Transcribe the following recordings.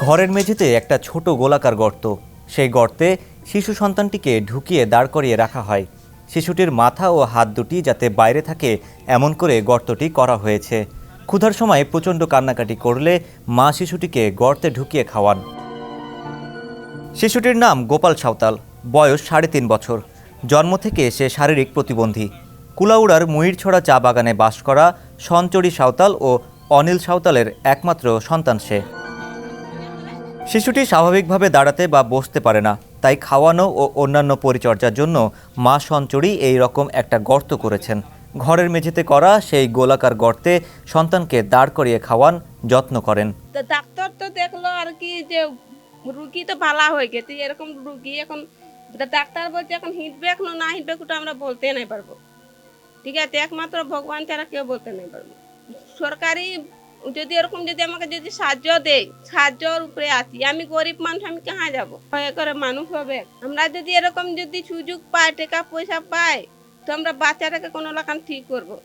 ঘরের মেঝেতে একটা ছোট গোলাকার গর্ত। সেই গর্তে শিশু সন্তানটিকে ঢুকিয়ে দাঁড় করিয়ে রাখা হয়। শিশুটির মাথা ও হাত দুটি যাতে বাইরে থাকে এমন করে গর্তটি করা হয়েছে। ক্ষুধার সময় প্রচণ্ড কান্নাকাটি করলে মা শিশুটিকে গর্তে ঢুকিয়ে খাওয়ান। শিশুটির নাম গোপাল সাঁওতাল, বয়স 3.5 বছর। জন্ম থেকে সে শারীরিক প্রতিবন্ধী। কুলাউড়ার মুইরছড়া চা বাগানে বাস করা সঞ্চরী সাঁওতাল ও অনিল সাঁওতালের একমাত্র সন্তান সে। শিশুটি স্বাভাবিকভাবে দাঁড়াতে বা বসতে পারে না, তাই খাওয়ানো ও অন্যান্য পরিচর্যার জন্য মা সঞ্চরী এই রকম একটা গর্ত করেছেন। ঘরের মেঝেতে করা সেই গোলাকার গর্তে সন্তানকে দাঁড় করিয়ে খাওয়ান, যত্ন করেন। ডাক্তার তো দেখলো আর কি যে রুগী তো ভালো হয়ে গেছে, এরকম রুগী এখন ডাক্তার বলছে এখন হিটবে এখনো না হিটবে ওটা আমরা বলতে নাই পারবো। ঠিক আছে, একমাত্র ভগবান ছাড়া কেউ বলতে নাই পারবো। সরকারি যদি এরকম যদি আমাকে যদি সাহায্য দেয়, সাহায্যর উপরে আছি। আমি গরিব মানুষ, আমি কাহা যাবো? ভয় করে মানুষ হবে। আমরা যদি এরকম যদি সুযোগ পাই, টাকা পয়সা পাই, তো আমরা বাচ্চাটাকে কোনো লাগান ঠিক করবো।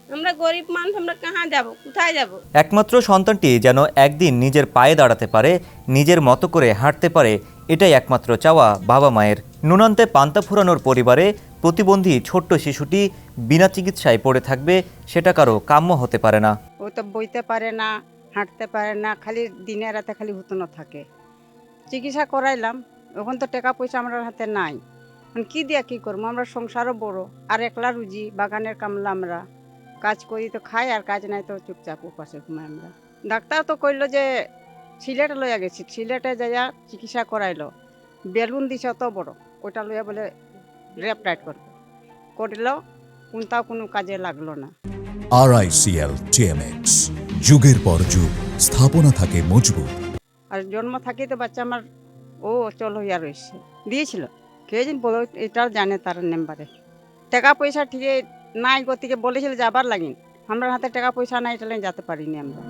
আমরা গরিব মানুষ, আমরা কাহা যাব, কোথায় যাব? একমাত্র সন্তানটি যেন একদিন নিজের পায়ে দাঁড়াতে পারে, নিজের মতো করে হাঁটতে পারে, এটাই একমাত্র চাওয়া বাবা মায়ের। নুনান্তে পান্তা ফুরানোর পরিবারে প্রতিবন্ধী ছোট্ট শিশুটি বিনা চিকিৎসায় পড়ে থাকবে, সেটা কারো কাম্য হতে পারে না। ও তো বইতে পারে না, হাঁটতে পারে না, খালি দিনে রাতে খালি হুতনো থাকে। চিকিৎসা করাইলাম, এখন তো টাকা পয়সা আমার হাতে নাই। এখন কি দিয়া কি করবো? আমরা সংসারও বড়, আর একলা রুজি, বাগানের কামলা। আমরা কাজ করি তো খাই, আর কাজ নাই তো চুপচাপ উপাসে ঘুমাই আমরা। ডাক্তার তো কইলো যে সিলেটে লইয়া গেছি, সিলেটে যাইয়া চিকিৎসা করাইলো। বেলুন দিছে অত বড়, ওইটা লইয়া বলে রেপ টাইট করবে, করলো কোনটাও কোনো কাজে লাগলো না। RICL TMX, যুগের পর যুগ স্থাপনা থাকে মজবুত। আর জন্ম থাকি তো বাচ্চা আমার ও চল হইয়া রয়েছে, দিয়েছিল কে যেন বলো, এটাও জানে তার নাম্বারে। টাকা পয়সা ঠিক নাই গতিকে বলেছিল যাবার লাগিন, আমরা হাতে টাকা পয়সা নাই, এটা যেতে পারিনি আমরা।